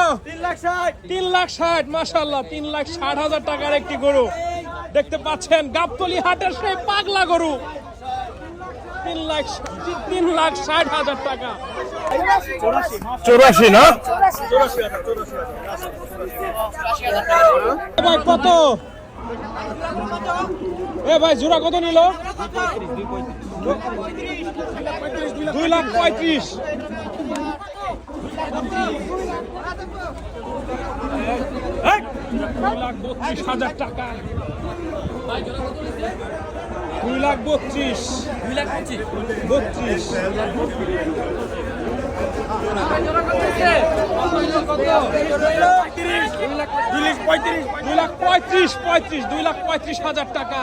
3,60,000 মাশাআল্লাহ 3,60,000 টাকার একটি গরু দেখতে পাচ্ছেন গাবতলী হাটের সেই পাগলা গরু 3,60,000 টাকা 84 না ভাই কত ভাই জোড়া কত নিল 2,35,000 2,32,000 টাকা 2,35,000 টাকা